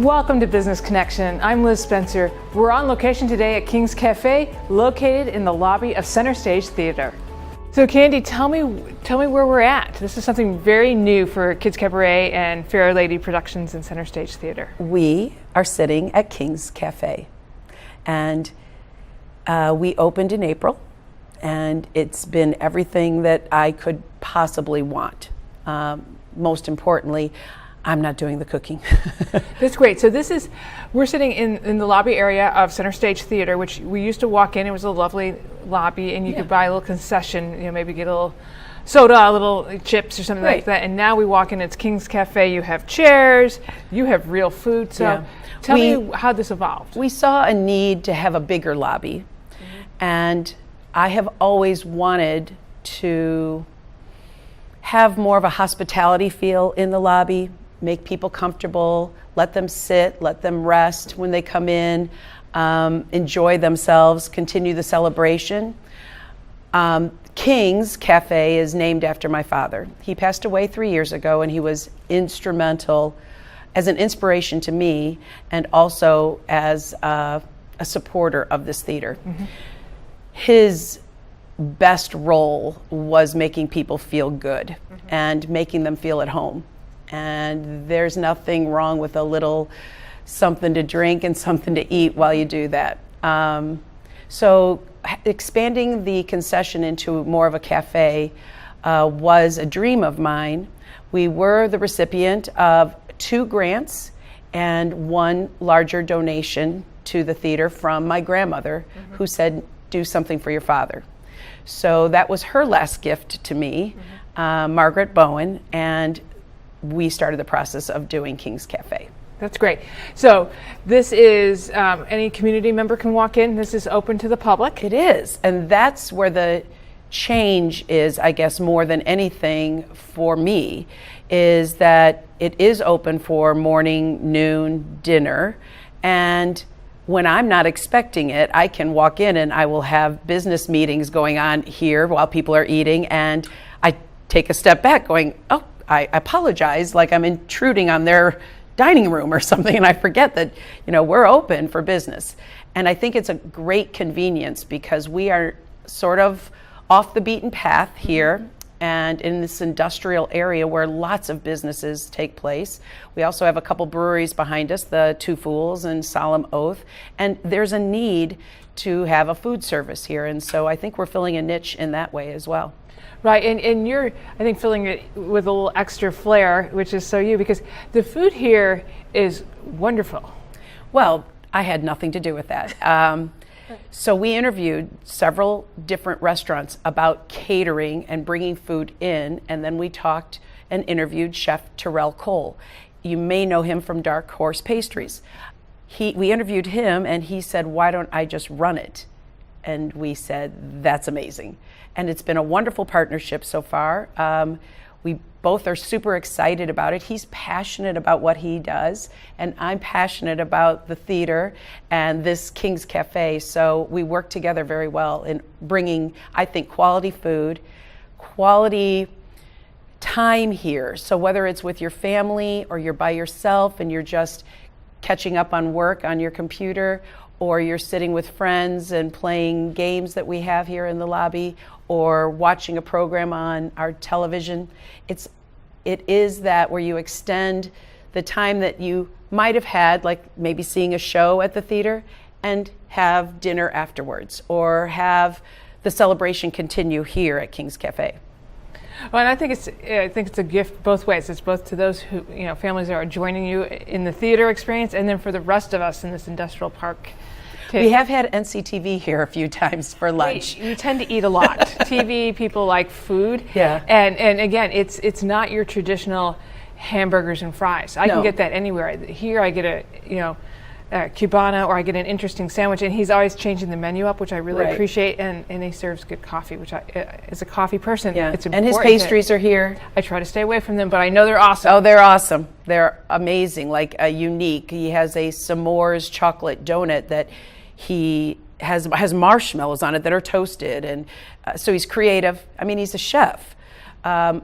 Welcome to Business Connection. I'm Liz Spencer. We're on location today at King's Cafe, located in the lobby of Center Stage Theater. So Candy, tell me where we're at. This is something very new for Kids Cabaret and Fair Lady Productions and Center Stage Theater. We are sitting at King's Cafe, and we opened in April, and it's been everything that I could possibly want. Most importantly, I'm not doing the cooking. That's great. So we're sitting in the lobby area of Center Stage Theater, which we used to walk in. It was a lovely lobby, and you could buy a little concession, maybe get a little soda, a little chips or something like that. And now we walk in, it's King's Cafe. You have chairs, you have real food. So tell me how this evolved. We saw a need to have a bigger lobby, and I have always wanted to have more of a hospitality feel in the lobby. Make people comfortable, let them sit, let them rest when they come in, enjoy themselves, continue the celebration. King's Cafe is named after my father. He passed away 3 years ago, and he was instrumental as an inspiration to me and also as a supporter of this theater. His best role was making people feel good and making them feel at home. And there's nothing wrong with a little something to drink and something to eat while you do that. So expanding the concession into more of a cafe was a dream of mine. We were the recipient of 2 grants and 1 larger donation to the theater from my grandmother, who said, do something for your father. So that was her last gift to me, Margaret Bowen, and we started the process of doing King's Cafe. That's great. So this is, any community member can walk in. This is open to the public. It is, and that's where the change is, I guess, more than anything for me, is that it is open for morning, noon, dinner, and when I'm not expecting it, I can walk in and I will have business meetings going on here while people are eating, and I take a step back going, oh, I apologize, like I'm intruding on their dining room or something, and I forget that, we're open for business. And I think it's a great convenience because we are sort of off the beaten path here and in this industrial area where lots of businesses take place. We also have a couple breweries behind us, the Two Fools and Solemn Oath, and there's a need to have a food service here, and so I think we're filling a niche in that way as well. Right, and you're, I think, filling it with a little extra flair, which is so you, because the food here is wonderful. Well, I had nothing to do with that. So we interviewed several different restaurants about catering and bringing food in, and then we talked and interviewed Chef Terrell Cole. You may know him from Dark Horse Pastries. We interviewed him, and he said, why don't I just run it? And we said, that's amazing. And it's been a wonderful partnership so far. We both are super excited about it. He's passionate about what he does, and I'm passionate about the theater and this King's Cafe. So we work together very well in bringing, I think, quality food, quality time here. So whether it's with your family or you're by yourself and you're just catching up on work on your computer, or you're sitting with friends and playing games that we have here in the lobby, or watching a program on our television, it is that where you extend the time that you might have had, like maybe seeing a show at the theater, and have dinner afterwards, or have the celebration continue here at King's Cafe. Well, and I think it's a gift both ways. It's both to those who, families that are joining you in the theater experience, and then for the rest of us in this industrial park. We have had NCTV here a few times for lunch. We tend to eat a lot. TV, people like food. Yeah. And again, it's not your traditional hamburgers and fries. I can get that anywhere. Here I get a Cubana, or I get an interesting sandwich, and he's always changing the menu up, which I really appreciate, and he serves good coffee, which as a coffee person, it's important. And his pastries are here. I try to stay away from them, but I know they're awesome. Oh, they're awesome. They're amazing, like a unique. He has a s'mores chocolate donut that he has marshmallows on it that are toasted, and so he's creative. I mean, he's a chef, and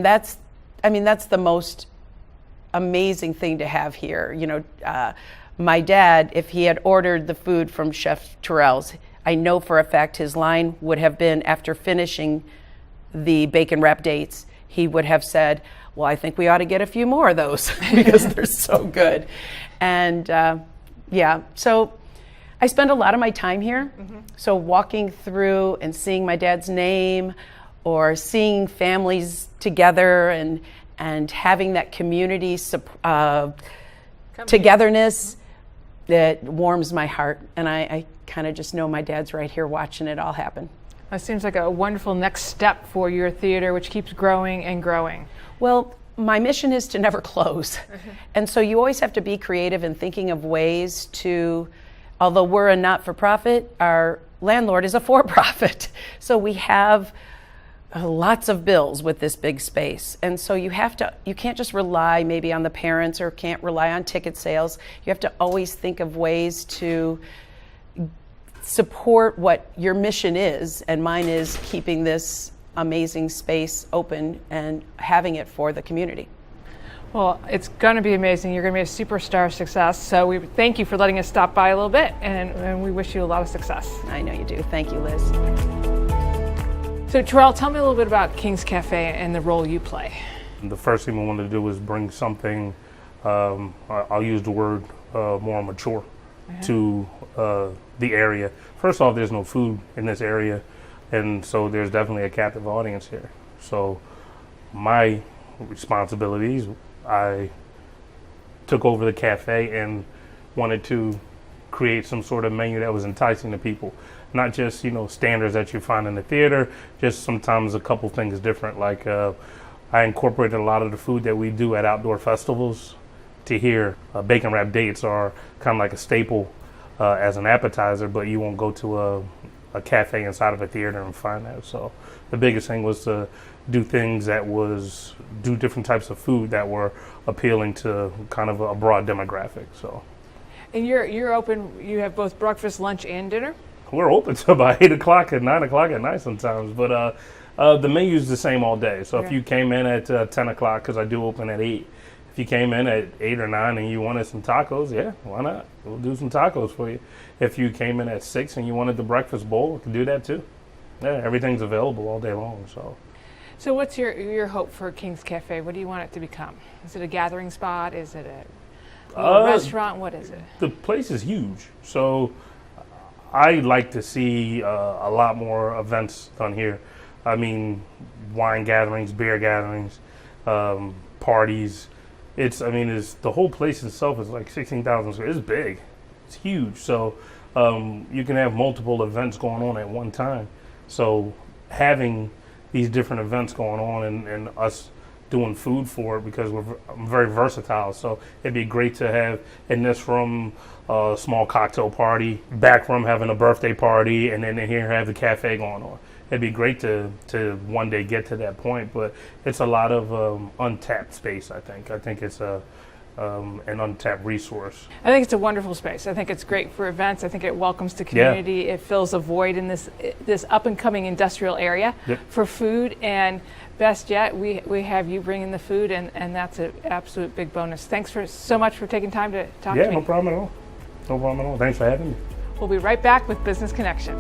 that's the most amazing thing to have here. You know, my dad, if he had ordered the food from Chef Terrell's, I know for a fact his line would have been, after finishing the bacon wrap dates, he would have said, well, I think we ought to get a few more of those because they're so good. And yeah, so I spend a lot of my time here. So walking through and seeing my dad's name, or seeing families together and having that community togetherness, that warms my heart. And I kind of just know my dad's right here watching it all happen. That seems like a wonderful next step for your theater, which keeps growing and growing. Well, my mission is to never close. And so you always have to be creative in thinking of ways to, although we're a not-for-profit, our landlord is a for-profit. So we have lots of bills with this big space. And so you can't just rely maybe on the parents, or can't rely on ticket sales. You have to always think of ways to support what your mission is, and mine is keeping this amazing space open and having it for the community. Well, it's going to be amazing. You're going to be a superstar success. So we thank you for letting us stop by a little bit, and we wish you a lot of success. I know you do. Thank you, Liz. So Terrell, tell me a little bit about King's Cafe and the role you play. The first thing we wanted to do was bring something, I'll use the word more mature, to the area. First off, there's no food in this area, and so there's definitely a captive audience here. So my responsibilities, I took over the cafe and wanted to create some sort of menu that was enticing to people. Not just, you know, standards that you find in the theater, just sometimes a couple things different. Like I incorporated a lot of the food that we do at outdoor festivals to here. Bacon wrap dates are kind of like a staple as an appetizer, but you won't go to a cafe inside of a theater and find that. So the biggest thing was to do different types of food that were appealing to kind of a broad demographic. So. And you're open, you have both breakfast, lunch, and dinner? We're open to about 8 o'clock and 9 o'clock at night sometimes, but the menu's the same all day. So if you came in at 10 o'clock, because I do open at 8, if you came in at 8 or 9 and you wanted some tacos, yeah, why not? We'll do some tacos for you. If you came in at 6 and you wanted the breakfast bowl, we can do that too. Yeah, everything's available all day long. So what's your hope for King's Cafe? What do you want it to become? Is it a gathering spot? Is it a restaurant? What is it? The place is huge, so I like to see a lot more events done here. I mean, wine gatherings, beer gatherings, parties. The whole place itself is like 16,000 square. It's big. It's huge. So you can have multiple events going on at one time. So having these different events going on and us doing food for it, because I'm very versatile. So it'd be great to have in this room a small cocktail party, back room having a birthday party, and then in here have the cafe going on. It'd be great to one day get to that point, but it's a lot of untapped space, I think. I think it's an untapped resource. I think it's a wonderful space. I think it's great for events. I think it welcomes the community. Yeah. It fills a void in this up-and-coming industrial area for food, and best yet, we have you bringing the food, and that's an absolute big bonus. Thanks so much for taking time to talk to me. Yeah, no problem at all. No problem at all. Thanks for having me. We'll be right back with Business Connection.